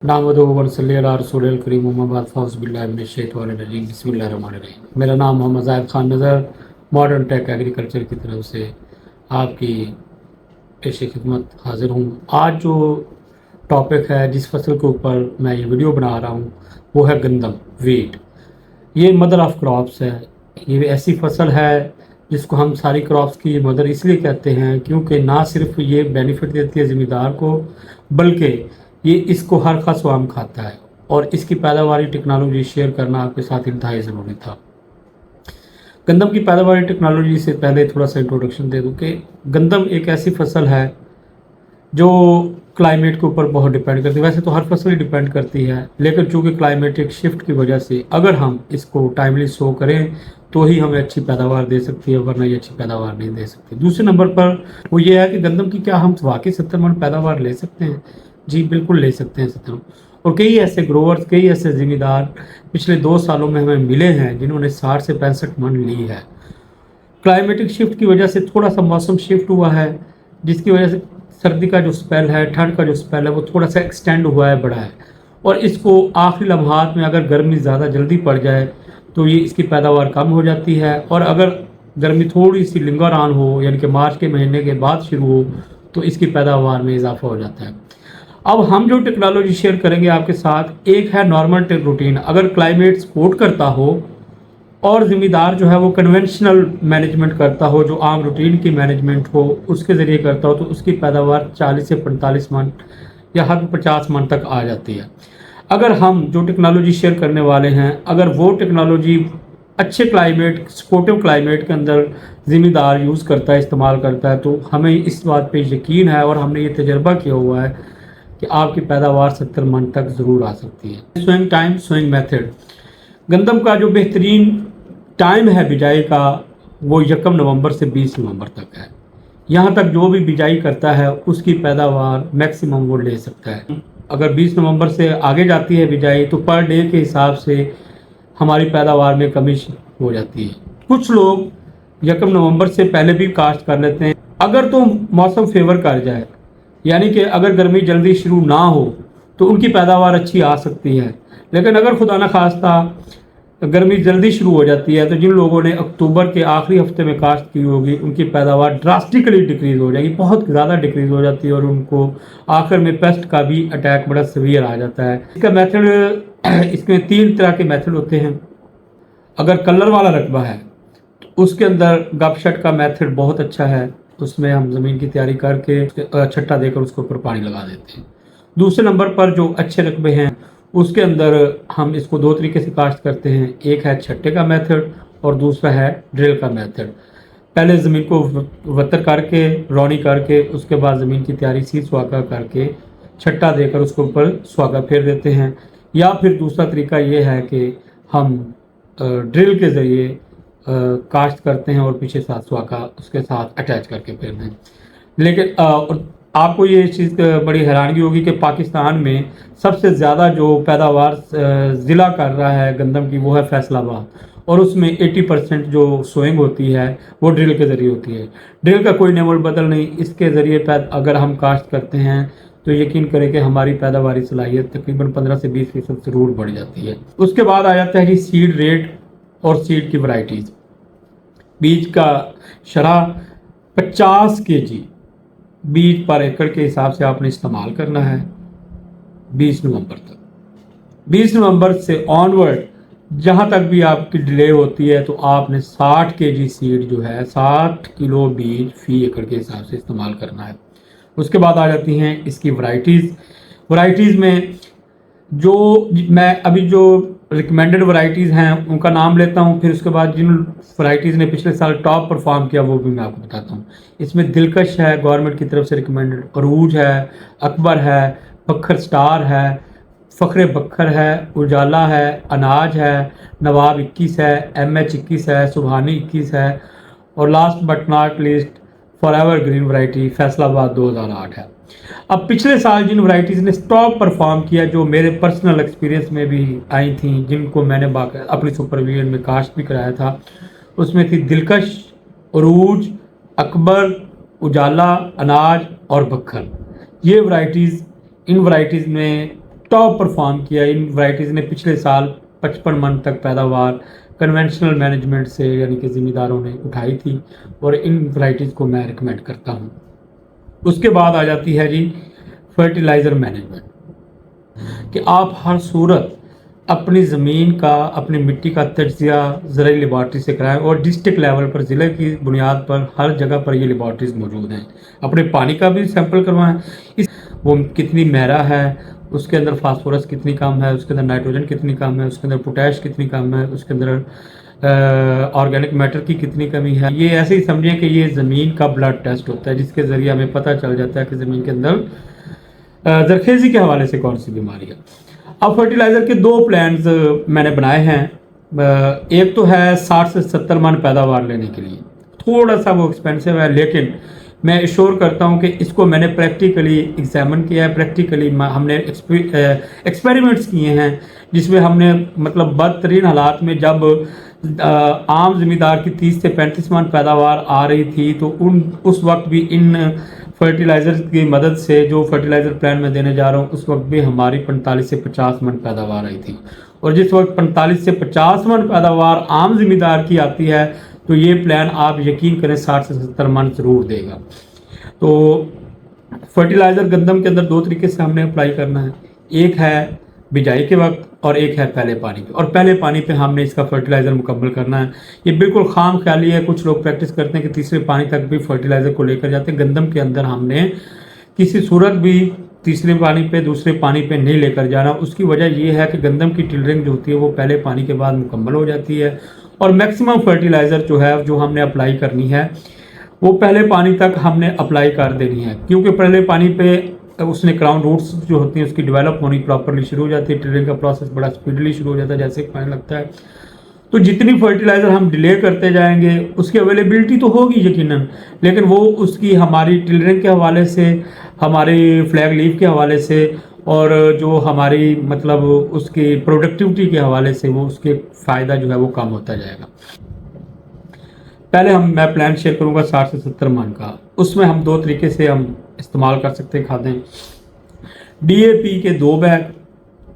नामदो वनसल्ली अला रसूलिल करीम मुहम्मद फ़ौज़ बिल्लाहि मिनश शैतानिर रजीम बिस्मिल्लाहिर्रहमानिर्रहीम। मेरा नाम मोहम्मद ज़ाहिद खान नज़र मॉडर्न टेक एग्रीकल्चर की तरफ से आपकी पेश खिदमत हाजिर हूँ। आज जो टॉपिक है, जिस फसल के ऊपर मैं ये वीडियो बना रहा हूँ, वो है गंदम, वीट। ये मदर ऑफ क्रॉप्स है। ये ऐसी फसल है जिसको हम सारी क्रॉप्स की मदर इसलिए कहते हैं क्योंकि ना सिर्फ ये बेनिफिट देती है ज़मींदार को, बल्कि ये इसको हर खस आम खाता है। और इसकी पैदावारी टेक्नोलॉजी शेयर करना आपके साथ इंतहाई ज़रूरी था। गंदम की पैदावारी टेक्नोलॉजी से पहले थोड़ा सा इंट्रोडक्शन दे दूँ कि गंदम एक ऐसी फसल है जो क्लाइमेट के ऊपर बहुत डिपेंड करती है। वैसे तो हर फसल ही डिपेंड करती है, लेकिन चूँकि क्लाइमेटिक शिफ्ट की वजह से अगर हम इसको टाइमली सो करें तो ही हमें अच्छी पैदावार दे सकती है, वरना ये अच्छी पैदावार नहीं दे सकती। दूसरे नंबर पर वो ये है कि गंदम की क्या हम वाकई 70 मन पैदावार ले सकते हैं? जी बिल्कुल ले सकते हैं 70। और कई ऐसे ग्रोवर्स, कई ऐसे ज़मींदार पिछले 2 सालों में हमें मिले हैं जिन्होंने 60 से 65 मन ली है। क्लाइमेटिक शिफ्ट की वजह से थोड़ा सा मौसम शिफ्ट हुआ है, जिसकी वजह से सर्दी का जो स्पेल है, ठंड का जो स्पेल है, वो थोड़ा सा एक्सटेंड हुआ है, बढ़ा है। और इसको आखिरी लम्हात में अगर गर्मी ज़्यादा जल्दी पड़ जाए तो ये इसकी पैदावार कम हो जाती है, और अगर गर्मी थोड़ी सी लिंगर ऑन हो, यानी कि मार्च के महीने के बाद शुरू हो, तो इसकी पैदावार में इजाफा हो जाता है। अब हम जो टेक्नोलॉजी शेयर करेंगे आपके साथ, एक है नॉर्मल रूटीन। अगर क्लाइमेट सपोर्ट करता हो और ज़िम्मेदार जो है वो कन्वेंशनल मैनेजमेंट करता हो, जो आम रूटीन की मैनेजमेंट हो उसके ज़रिए करता हो, तो उसकी पैदावार 40 से 45 मन या हद 50 मन तक आ जाती है। अगर हम जो टेक्नोलॉजी शेयर करने वाले हैं, अगर वो टेक्नोलॉजी अच्छे क्लाइमेट, सपोर्टिव क्लाइमेट के अंदर ज़िम्मेदार यूज़ करता है, इस्तेमाल करता है, तो हमें इस बात पे यकीन है और हमने ये तजर्बा किया हुआ है कि आपकी पैदावार 70 मन तक ज़रूर आ सकती है। Sowing time, sowing method. गंदम का जो बेहतरीन टाइम है बिजाई का, वो 1 नवंबर से 20 नवंबर तक है। यहाँ तक जो भी बिजाई करता है उसकी पैदावार मैक्सिमम वो ले सकता है। अगर 20 नवंबर से आगे जाती है बिजाई तो पर डे के हिसाब से हमारी पैदावार में कमी हो जाती है। कुछ लोग 1 नवंबर से पहले भी काश्त कर लेते हैं, अगर तो मौसम फेवर कर जाए, यानी कि अगर गर्मी जल्दी शुरू ना हो तो उनकी पैदावार अच्छी आ सकती है। लेकिन अगर खुदा न खास्ता गर्मी जल्दी शुरू हो जाती है तो जिन लोगों ने अक्टूबर के आखिरी हफ्ते में काश्त की होगी उनकी पैदावार ड्रास्टिकली डिक्रीज़ हो जाएगी, बहुत ज़्यादा डिक्रीज़ हो जाती है, और उनको आखिर में पेस्ट का भी अटैक बड़ा सीवियर आ जाता है। इसका मेथड, इसमें 3 तरह के मेथड होते हैं। अगर कलर वाला रकबा है तो उसके अंदर गपशट का मेथड बहुत अच्छा है। उसमें हम ज़मीन की तैयारी करके छट्टा देकर उसके ऊपर पानी लगा देते हैं। दूसरे नंबर पर जो अच्छे रकबे हैं उसके अंदर हम इसको 2 तरीके से काश्त करते हैं। एक है छट्टे का मेथड और दूसरा है ड्रिल का मेथड। पहले ज़मीन को वतर करके, रौनी करके, उसके बाद ज़मीन की तैयारी सी सुहागा करके छट्टा देकर उसके ऊपर सुहागा फेर देते हैं। या फिर दूसरा तरीका ये है कि हम ड्रिल के ज़रिए काश्त करते हैं और पीछे साथ सुहागा उसके साथ अटैच करके फेर दें। लेकिन आपको ये चीज़ बड़ी हैरानगी होगी कि पाकिस्तान में सबसे ज़्यादा जो पैदावार ज़िला कर रहा है गंदम की, वो है फैसलाबाद, और उसमें 80% जो सोइंग होती है वो ड्रिल के ज़रिए होती है। ड्रिल का कोई नेवल बदल नहीं, इसके ज़रिए अगर हम काश्त करते हैं तो यकीन करें कि हमारी पैदावारी सलाहियत तकरीबन 15 से 20% ज़रूर बढ़ जाती है। उसके बाद आ जाता है कि सीड रेट और सीड की वैरायटीज़। बीज का शरह 50 kg बीज पर एकड़ के हिसाब से आपने इस्तेमाल करना है 20 नवंबर तक। 20 नवंबर से ऑनवर्ड जहाँ तक भी आपकी डिले होती है तो आपने 60 kg सीड जो है, 60 किलो बीज फी एकड़ के हिसाब से इस्तेमाल करना है। उसके बाद आ जाती हैं इसकी वैरायटीज़ में जो मैं अभी जो रिकमेंडेड वैरायटीज़ हैं उनका नाम लेता हूं, फिर उसके बाद जिन वैरायटीज़ ने पिछले साल टॉप परफॉर्म किया वो भी मैं आपको बताता हूं। इसमें दिलकश है, गवर्नमेंट की तरफ से रिकमेंडेड, अरूज है, अकबर है, बखर स्टार है, फ़ख्र बखर है, उजाला है, अनाज है, नवाब 21 है, MH 21 है, सुबहानी 21 है, और last but not least forever green variety Faisalabad 2008 है। अब पिछले साल जिन वैरायटीज़ ने टॉप परफॉर्म किया, जो मेरे पर्सनल एक्सपीरियंस में भी आई थी, जिनको मैंने अपनी सुपरविजन में काश्त भी कराया था, उसमें थी दिलकश, अरूज, अकबर, उजाला, अनाज और बखर। ये वैरायटीज़, इन वैरायटीज़ में टॉप परफॉर्म किया। इन वैरायटीज़ ने पिछले साल 55 मन तक पैदावार कन्वेंशनल मैनेजमेंट से यानी कि ज़िम्मेदारों ने उठाई थी और इन वैरायटीज़ को मैं रिकमेंड करता हूँ। उसके बाद आ जाती है जी फर्टिलाइज़र मैनेजमेंट, कि आप हर सूरत अपनी ज़मीन का, अपनी मिट्टी का तजिया ज़राई लेबॉर्ट्री से कराएं और डिस्ट्रिक्ट लेवल पर, ज़िले की बुनियाद पर हर जगह पर ये लेबॉर्ट्रीज़ मौजूद हैं। अपने पानी का भी सैंपल करवाएं, वो कितनी महरा है, उसके अंदर फास्फोरस कितनी कम है, उसके अंदर नाइट्रोजन कितनी कम है, उसके अंदर पोटैश कितनी कम है, उसके अंदर ऑर्गेनिक मैटर की कितनी कमी है। ये ऐसे ही समझें कि ये ज़मीन का ब्लड टेस्ट होता है, जिसके ज़रिए हमें पता चल जाता है कि ज़मीन के अंदर जरखेज़ी के हवाले से कौन सी बीमारी है। अब फर्टिलाइज़र के 2 प्लान्स मैंने बनाए हैं। एक तो है 60 से 70 मन पैदावार लेने के लिए, थोड़ा सा वो एक्सपेंसिव है, लेकिन मैं एश्योर करता हूँ कि इसको मैंने प्रैक्टिकली एग्जामिन किया है। प्रैक्टिकली हमने एक्सपेरिमेंट्स किए हैं, जिसमें हमने मतलब बदतरीन हालात में जब आम ज़मींदार की 30 से 35 मन पैदावार आ रही थी, तो उस वक्त भी इन फर्टिलाइज़र की मदद से, जो फर्टिलाइज़र प्लान में देने जा रहा हूँ, उस वक्त भी हमारी 45 से 50 मन पैदावार आई थी। और जिस वक्त 45 से 50 मन पैदावार आम ज़मींदार की आती है, तो ये प्लान आप यकीन करें 60 से 70 मन ज़रूर देगा। तो फर्टिलाइज़र गंदम के अंदर 2 तरीके से हमने अप्लाई करना है, एक है बिजाई के वक्त और एक है पहले पानी पे। और पहले पानी पे हमने इसका फर्टिलाइज़र मुकम्मल करना है। ये बिल्कुल खाम ख्याली है, कुछ लोग प्रैक्टिस करते हैं कि तीसरे पानी तक भी फर्टिलाइज़र को लेकर जाते हैं। गंदम के अंदर हमने किसी सूरत भी तीसरे पानी पे, दूसरे पानी पे नहीं लेकर जाना। उसकी वजह ये है कि गंदम की टिलरिंग जो होती है वो पहले पानी के बाद मुकम्मल हो जाती है, और मैक्सिमम फर्टिलाइज़र जो है, जो हमने अप्लाई करनी है, वो पहले पानी तक हमने अप्लाई कर देनी है। क्योंकि पहले पानी पे उसने क्राउन रूट्स जो होती हैं उसकी डेवलप होनी प्रॉपरली शुरू हो जाती है, टिलरिंग का प्रोसेस बड़ा स्पीडली शुरू हो जाता है जैसे पानी लगता है। तो जितनी फर्टिलाइज़र हम डिले करते जाएंगे, उसकी अवेलेबिलिटी तो होगी यकीनन, लेकिन वो उसकी हमारी टिलरिंग के हवाले से, हमारी फ्लैग लीफ के हवाले से, और जो हमारी मतलब उसकी प्रोडक्टिविटी के हवाले से, वो उसके फ़ायदा जो है वो कम होता जाएगा। पहले मैं प्लान शेयर करूंगा 60 से 70 मन का। उसमें हम 2 तरीके से हम इस्तेमाल कर सकते हैं खादें। DAP के 2 बैग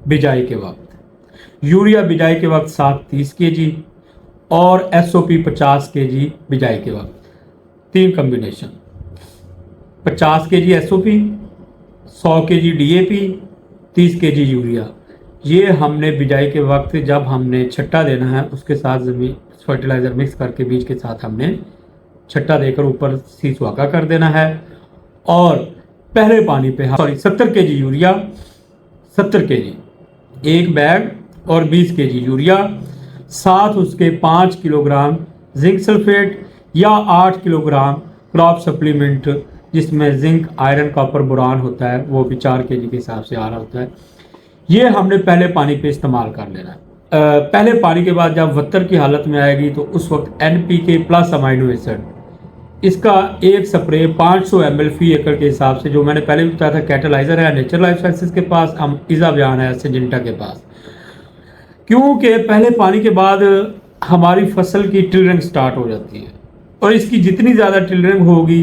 बिजाई के वक्त, यूरिया बिजाई के वक्त 730 kg और SOP 50 kg बिजाई के वक्त। 3 combination, 50 kg SOP, 100 kg DAP, 30 kg urea. ये हमने बिजाई के वक्त जब हमने छट्टा देना है, उसके साथ ज़मीन फर्टिलाइज़र मिक्स करके बीज के साथ हमने छट्टा देकर ऊपर सी सुहागा कर देना है। और पहले पानी पे 70 kg यूरिया, 70 kg एक बैग और 20 kg यूरिया, साथ उसके 5 किलोग्राम जिंक सल्फेट या 8 किलोग्राम क्रॉप सप्लीमेंट, जिसमें जिंक, आयरन, कॉपर, बोरान होता है, वो भी 4 kg के हिसाब से आ रहा होता है। ये हमने पहले पानी पे इस्तेमाल कर लेना है। पहले पानी के बाद जब वत्तर की हालत में आएगी, तो उस वक्त NPK प्लस अमाइनो एसिड, इसका एक स्प्रे 500 ml फी एकड़ के हिसाब से, जो मैंने पहले भी बताया था, कैटलाइजर है नेचर लाइफ साइंसेज के पास, इज़ाबियान है सिंजेंटा के पास। क्योंकि पहले पानी के बाद हमारी फसल की टिलरिंग स्टार्ट हो जाती है, और इसकी जितनी ज़्यादा टिलरिंग होगी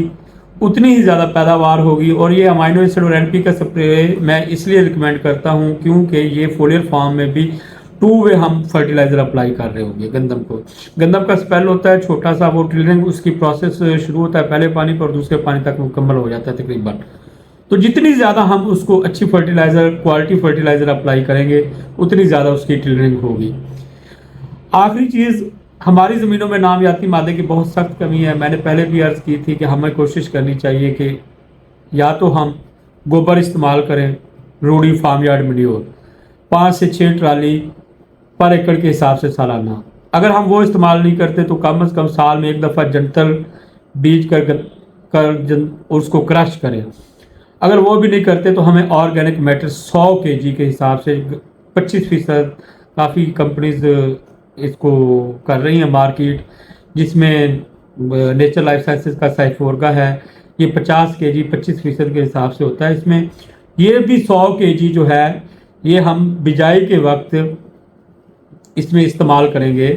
उतनी ही ज़्यादा पैदावार होगी। और ये अमाइनो एसिड और NPK का स्प्रे मैं इसलिए रिकमेंड करता हूँ क्योंकि ये फोलियर फॉर्म में भी 2 वे हम फर्टिलाइज़र अप्लाई कर रहे होंगे गंदम को। गंदम का स्पेल होता है छोटा सा, वो टिलरिंग उसकी प्रोसेस शुरू होता है पहले पानी पर, दूसरे पानी तक मुकम्मल हो जाता है तकरीबन। तो जितनी ज़्यादा हम उसको अच्छी फर्टिलाइज़र, क्वालिटी फर्टिलाइज़र अप्लाई करेंगे, उतनी ज़्यादा उसकी टिलरिंग होगी। आखिरी चीज़, हमारी ज़मीनों में नामियाती मादे की बहुत सख्त कमी है। मैंने पहले भी अर्ज़ की थी कि हमें कोशिश करनी चाहिए कि या तो हम गोबर इस्तेमाल करें, रूडी फार्म यार्ड मैन्योर, 5 से 6 ट्राली पर एकड़ के हिसाब से सालाना। अगर हम वो इस्तेमाल नहीं करते तो कम से कम साल में 1 दफ़ा जंतल बीज कर उसको क्रश करें। अगर वो भी नहीं करते तो हमें ऑर्गेनिक मैटर 100 kg के हिसाब से 25%, काफ़ी कंपनीज इसको कर रही हैं मार्केट, जिसमें नेचर लाइफ साइंसेज का साइफोर्गा है, ये 50 kg 25% के हिसाब से होता है। इसमें ये भी 100 kg जो है, ये हम बिजाई के वक्त इसमें इस्तेमाल करेंगे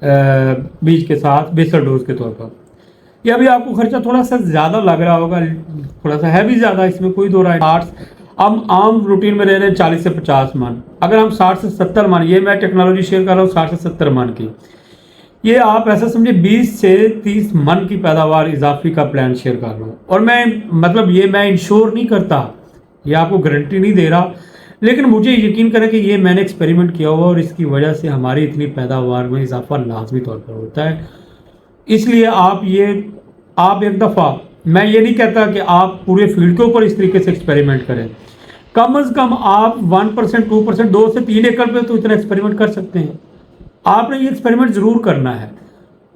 बीज के साथ बेसल डोज के तौर पर। यह भी आपको खर्चा थोड़ा सा ज़्यादा लग रहा होगा, थोड़ा सा है भी ज़्यादा, इसमें कोई दो राय। हम आम रूटीन में रह रहे हैं 40 से 50 मन, अगर हम 60 से 70 मन, ये मैं टेक्नोलॉजी शेयर कर रहा हूँ 60 से 70 मन की, ये आप ऐसा समझे 20 से 30 मन की पैदावार इजाफी का प्लान शेयर कर रहा हूँ। और मैं मतलब ये मैं इंश्योर नहीं करता, ये आपको गारंटी नहीं दे रहा, लेकिन मुझे यकीन करें कि ये मैंने एक्सपेरिमेंट किया हुआ और इसकी वजह से हमारी इतनी पैदावार में इजाफा लाजमी तौर पर होता है। इसलिए आप एक दफ़ा, मैं ये नहीं कहता कि आप पूरे फील्ड के ऊपर इस तरीके से एक्सपेरिमेंट करें, कम से कम आप 1%, 2%, 2 से 3 एकड़ पे तो इतना एक्सपेरिमेंट कर सकते हैं। आपने ये एक्सपेरिमेंट ज़रूर करना है,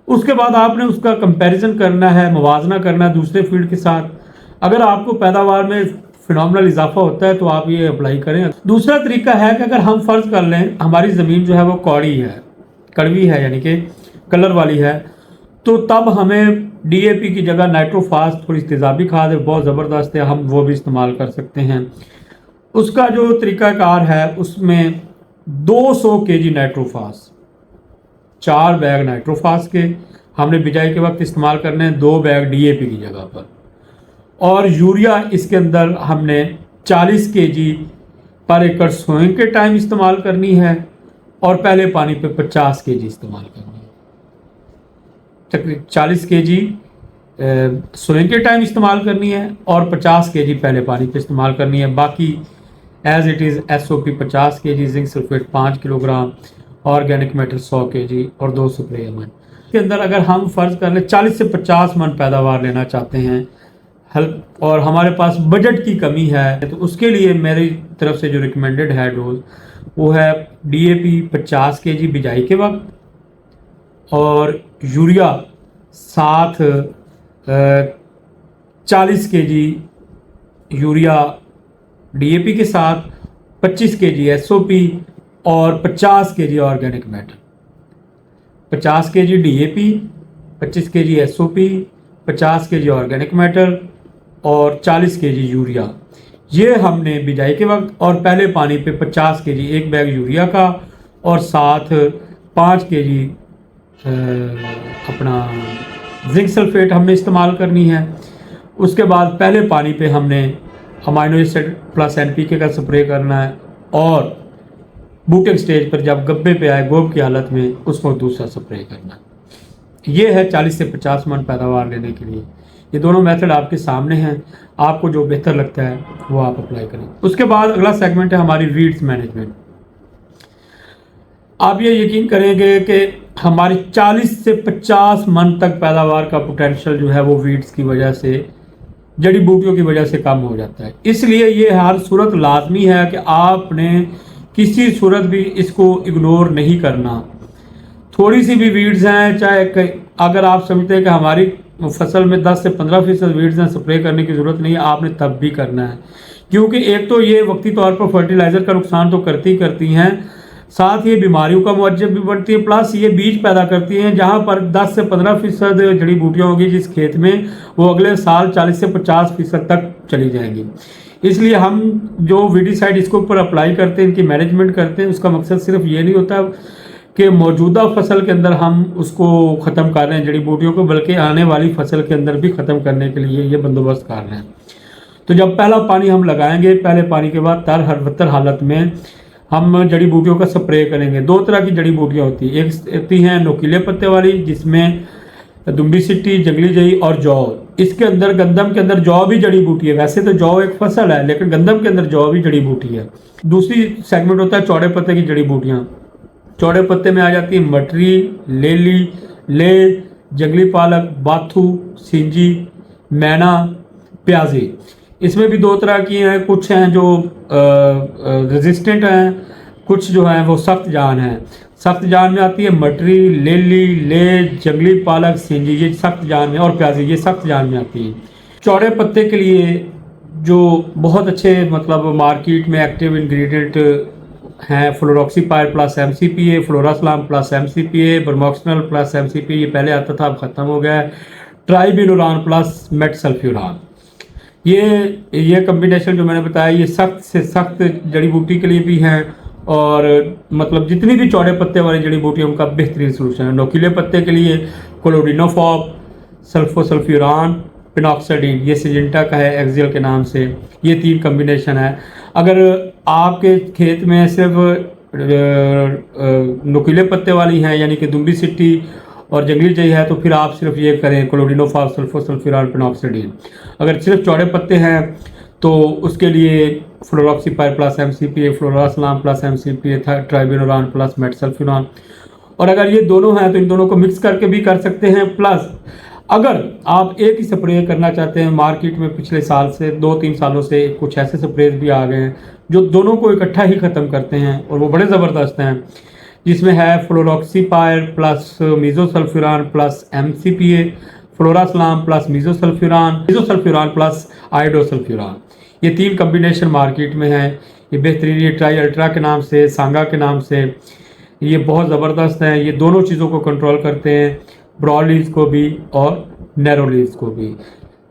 उसके बाद आपने उसका कंपैरिजन करना है, मुवाजना करना है दूसरे फील्ड के साथ। अगर आपको पैदावार में फिनोमिनल इजाफा होता है तो आप ये अप्लाई करें। दूसरा तरीका है कि अगर हम फर्ज कर लें हमारी ज़मीन जो है वो कौड़ी है, कड़वी है, यानी कि कलर वाली है, तो तब हमें DAP की जगह नाइट्रोफास, थोड़ी तेज़ाबी खाद है, बहुत ज़बरदस्त है, हम वो भी इस्तेमाल कर सकते हैं। उसका जो तरीक़ाकार है उसमें 200 kg नाइट्रोफास, 4 बैग नाइट्रोफास के हमने बिजाई के वक्त इस्तेमाल करने हैं, 2 बैग DAP की जगह पर, और यूरिया इसके अंदर हमने 40 kg पर एकड़ सोइंग के टाइम इस्तेमाल करनी है, और पहले पानी पे 50 kg इस्तेमाल करनी है। तकरीबन 40 kg सोइंग के टाइम इस्तेमाल करनी है और 50 kg पहले पानी पे इस्तेमाल करनी है। बाकी as it is SOP 50 kg, zinc sulphate 5 kilogram, organic matter 100 kg और 2 स्प्रे अमन के अंदर। अगर हम फ़र्ज़ कर लें 40 से 50 मन पैदावार लेना चाहते हैं और हमारे पास बजट की कमी है, तो उसके लिए मेरी तरफ से जो रिकमेंडेड है डोज वो है DAP 50 kg बिजाई के वक्त, और यूरिया साथ 40 kg यूरिया DAP के साथ, 25 kg SOP और 50 kg organic matter. 50 kg DAP, 25 kg SOP, 50 kg organic matter और 40 kg यूरिया, ये हमने बिजाई के वक्त और पहले पानी पे 50 kg एक बैग यूरिया का और साथ 5 kg अपना जिंक सल्फेट हमने इस्तेमाल करनी है। उसके बाद पहले पानी पे हमने अमाइनो एसिड प्लस NPK का स्प्रे करना है, और बूटिंग स्टेज पर जब गब्बे पे आए गोब की हालत में उसको दूसरा स्प्रे करना है। ये है 40 से 50 मन पैदावार लेने के लिए। ये दोनों मेथड आपके सामने हैं, आपको जो बेहतर लगता है वो आप अप्लाई करें। उसके बाद अगला सेगमेंट है हमारी वीड्स मैनेजमेंट। आप ये यकीन करेंगे कि हमारी 40 से 50 मन तक पैदावार का पोटेंशियल जो है वो वीड्स की वजह से, जड़ी बूटियों की वजह से कम हो जाता है। इसलिए ये हर सूरत लाजमी है कि आपने किसी सूरत भी इसको इग्नोर नहीं करना। थोड़ी सी भी वीड्स हैं, चाहे अगर आप समझते हैं कि हमारी फसल में 10 से 15% वीड्स हैं, स्प्रे करने की ज़रूरत नहीं है, आपने तब भी करना है, क्योंकि एक तो ये वक्ती तौर पर फर्टिलाइज़र का नुकसान तो करती हैं, साथ ये बीमारियों का मुअज्जब भी बनती है, प्लस ये बीज पैदा करती हैं जहाँ पर 10 से 15% जड़ी बूटियाँ होगी जिस खेत में, वो अगले साल 40 से 50% तक चली जाएंगी। इसलिए हम जो वीडीसाइड इसके ऊपर अप्लाई करते हैं, इनकी मैनेजमेंट करते हैं, उसका मकसद सिर्फ ये नहीं होता कि मौजूदा फसल के अंदर हम उसको ख़त्म कर रहे हैं जड़ी बूटियों को, बल्कि आने वाली फसल के अंदर भी ख़त्म करने के लिए ये बंदोबस्त कर रहे हैं। तो जब पहला पानी हम लगाएंगे, पहले पानी के बाद तर हालत में हम जड़ी बूटियों का स्प्रे करेंगे। 2 तरह की जड़ी बूटियाँ होती हैं, एक होती हैं नोकीले पत्ते वाली जिसमें दुम्बी सिट्टी, जंगली जई और जौ। इसके अंदर गंदम के अंदर जौ भी जड़ी बूटी है, वैसे तो जौ एक फसल है लेकिन गंदम के अंदर जौ भी जड़ी बूटी है। दूसरी सेगमेंट होता है चौड़े पत्ते की जड़ी बूटियाँ। चौड़े पत्ते में आ जाती है मटरी, लेली, ले, जंगली पालक, बाथू, सिंजी, मैना, प्याजी। इसमें भी 2 तरह की हैं, कुछ हैं जो रेजिस्टेंट हैं, कुछ जो हैं वो सख्त जान हैं। सख्त जान में आती है मटरी, लेली, ले, जंगली पालक, सिंजी, ये सख्त जान में, और प्याजी ये सख्त जान में आती है। चौड़े पत्ते के लिए जो बहुत अच्छे मतलब मार्केट में एक्टिव इंग्रेडिएंट हैं, fluroxypyr plus MCPA, florasulam plus MCPA, bromoxynil plus MCPA, ये पहले आता था अब ख़त्म हो गया है, ट्राइबिनोरान प्लस मेटसल्फ्यूरान। ये कम्बिनेशन जो मैंने बताया ये सख्त से सख्त जड़ी बूटी के लिए भी हैं, और मतलब जितनी भी चौड़े पत्ते वाली जड़ी बूटी है उनका बेहतरीन सोल्यूशन है। नोकीले पत्ते के लिए क्लोडिनोफॉप, सल्फोसल्फ्यूरान पिनॉक्साडीन, ये सिजेंटा का है एक्सियल के नाम से। ये 3 कम्बिनेशन है। अगर आपके खेत में सिर्फ नुकीले पत्ते वाली हैं यानी कि दुम्बी सिट्टी और जंगली जई है तो फिर आप सिर्फ ये करें क्लोरिनोफॉस सल्फोसल्फिरान पिनॉक्साडीन। अगर सिर्फ चौड़े पत्ते हैं तो उसके लिए फ्लोरोक्सीपायर प्लस एमसीपीए, फ्लोरासलाम प्लस एमसीपीए, ट्राइबिनोरान प्लस मेटसल्फिरान। और अगर ये दोनों हैं तो इन दोनों को मिक्स करके भी कर सकते हैं। प्लस अगर आप एक ही स्प्रे करना चाहते हैं, मार्केट में पिछले साल से 2-3 सालों से कुछ ऐसे स्प्रे भी आ गए हैं जो दोनों को इकट्ठा ही ख़त्म करते हैं और वो बड़े ज़बरदस्त हैं, जिसमें है फ्लोरोक्सीपायर प्लस मीजोसल्फ्यूरान प्लस एमसीपीए, फ्लोरासलाम प्लस मीजोसल्फ्यूरान प्लस आइडोसल्फ्यूरान। ये 3 कम्बिनेशन मार्केट में है। ये बेहतरीन, ये ट्राई अल्ट्रा के नाम से, सांगा के नाम से, ये बहुत ज़बरदस्त हैं। ये दोनों चीज़ों को कंट्रोल करते हैं, ब्रॉड लीव्स को भी और नैरो लीव्स को भी।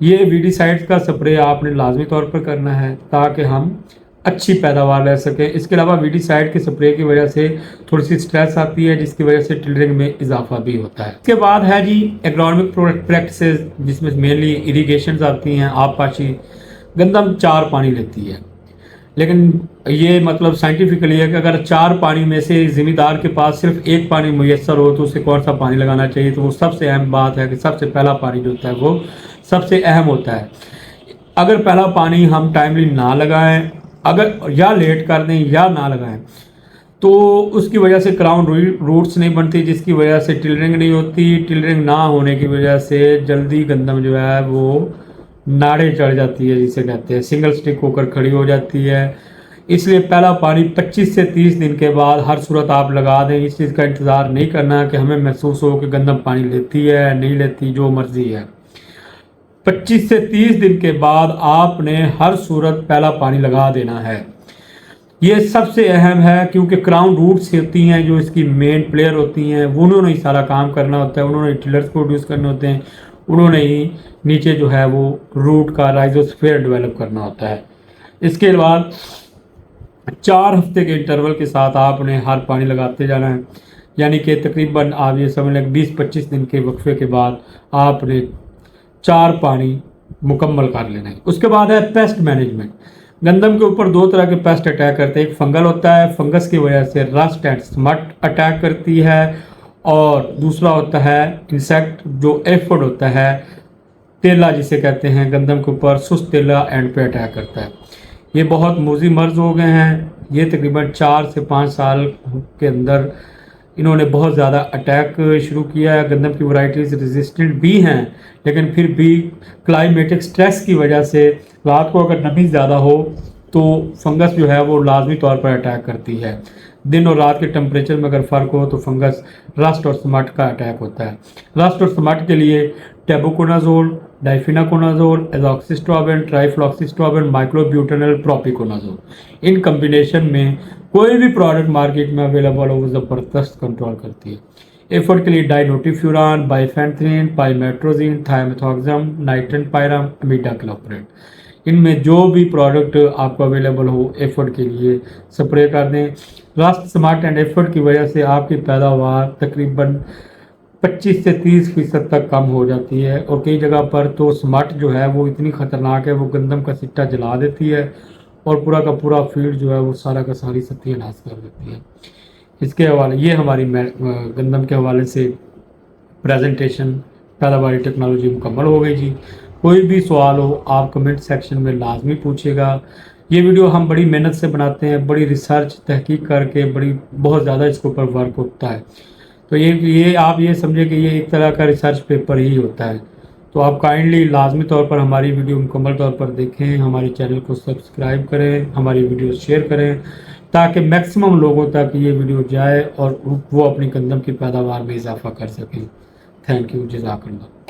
ये वीडीसाइड्स का स्प्रे आपने लाजमी तौर पर करना है ताकि हम अच्छी पैदावार ले सकें। इसके अलावा वीडीसाइड के स्प्रे की वजह से थोड़ी सी स्ट्रेस आती है जिसकी वजह से टिलरिंग में इजाफा भी होता है। इसके बाद है जी एग्रोनॉमिक प्रैक्टिसेस, जिसमें मेनली इरीगेशन आती हैं। आबपाशी गंदम 4 पानी लेती है, लेकिन ये मतलब साइंटिफिकली है कि अगर 4 पानी में से ज़िम्मेदार के पास सिर्फ 1 पानी मुयस्सर हो तो उसे कौन सा पानी लगाना चाहिए। तो वो सबसे अहम बात है कि सबसे पहला पानी जो होता है वो सबसे अहम होता है। अगर पहला पानी हम टाइमली ना लगाएं, अगर या लेट कर दें या ना लगाएं, तो उसकी वजह से क्राउन रूट्स नहीं बनती, जिसकी वजह से टिलरिंग नहीं होती। टिलरिंग ना होने की वजह से जल्दी गंदम जो है वो नाड़े चढ़ जाती है, जिसे कहते हैं सिंगल स्टिक होकर खड़ी हो जाती है। इसलिए पहला पानी 25 से 30 दिन के बाद हर सूरत आप लगा दें। इस चीज़ का इंतज़ार नहीं करना कि हमें महसूस हो कि गंदम पानी लेती है नहीं लेती, जो मर्जी है। 25 से 30 दिन के बाद आपने हर सूरत पहला पानी लगा देना है। ये सबसे अहम है क्योंकि क्राउन रूट्स होती हैं जो इसकी मेन प्लेयर होती हैं, उन्होंने ही सारा काम करना होता है, उन्होंने टिलर्स को प्रोड्यूस करने होते हैं, उन्होंने ही नीचे जो है वो रूट का राइजोस्फीयर डेवलप करना होता है। इसके बाद 4 हफ्ते के इंटरवल के साथ आपने हर पानी लगाते जाना है, यानी कि तकरीबन आप ये समझ लें 20-25 दिन के वक्फे के बाद आपने 4 पानी मुकम्मल कर लेना है। उसके बाद है पेस्ट मैनेजमेंट। गंदम के ऊपर 2 तरह के पेस्ट अटैक करते हैं। एक फंगल होता है, फंगस की वजह से रस्ट एंड स्मट अटैक करती है, और दूसरा होता है इंसेक्ट जो एफिड होता है, तेला जिसे कहते हैं, गंदम के ऊपर सुस्त तेला एंड पे अटैक करता है। ये बहुत मूजी मर्ज हो गए हैं। ये तकरीबन 4 से 5 साल के अंदर इन्होंने बहुत ज़्यादा अटैक शुरू किया है। गंदम की वैरायटीज़ रेजिस्टेंट भी हैं, लेकिन फिर भी क्लाइमेटिक स्ट्रेस की वजह से रात को अगर नमी ज़्यादा हो तो फंगस जो है वो लाजमी तौर पर अटैक करती है। दिन और रात के टेम्परेचर में अगर फ़र्क हो तो फंगस रस्ट और स्मट का अटैक होता है। रस्ट और स्मट के लिए टेबुकोनाजोल, डाइफिनाकोनाजोल, एजॉक्सिस्ट्रोबिन, ट्राइफ्लॉक्सिस्ट्रोबिन, माइक्लोब्यूटेनल, प्रोपिकोनाजोल, इन कम्बिनेशन में कोई भी प्रोडक्ट मार्केट में अवेलेबल हो वो ज़बरदस्त कंट्रोल करती है। एफर्ट के लिए डाइनोटिफ्यूरान, बाइफेंथ्रीन, पाइमेट्रोजिन, थायमेथोक्सम, नाइट्रन पायरम, अमीडाक्लोप्रिड, इनमें जो भी प्रोडक्ट आपको अवेलेबल हो एफर्ट के लिए स्प्रे कर दें। रस्ट स्मार्ट एंड एफर्ट की वजह से आपकी पैदावार तकरीबन 25 से 30% तक कम हो जाती है, और कई जगह पर तो स्मार्ट जो है वो इतनी ख़तरनाक है वो गंदम का सिट्टा जला देती है और पूरा का पूरा फील्ड जो है वो सारा का सारी सत्यानाश कर देती है। इसके हवाले ये हमारी गंदम के हवाले से प्रेजेंटेशन पैदावारी टेक्नोलॉजी मुकम्मल हो गई जी। कोई भी सवाल हो आप कमेंट सेक्शन में लाजमी पूछिएगा। ये वीडियो हम बड़ी मेहनत से बनाते हैं, बड़ी रिसर्च तहकीक करके, बहुत ज़्यादा इसके ऊपर वर्क होता है। तो ये आप ये समझे कि ये एक तरह का रिसर्च पेपर ही होता है। तो आप काइंडली लाजमी तौर पर हमारी वीडियो मुकम्मल तौर पर देखें, हमारे चैनल को सब्सक्राइब करें, हमारी वीडियो शेयर करें ताकि मैक्सिमम लोगों तक ये वीडियो जाए और वो अपनी गंदम की पैदावार में इजाफा कर सकें। थैंक यू, जज़ाकल्लाह।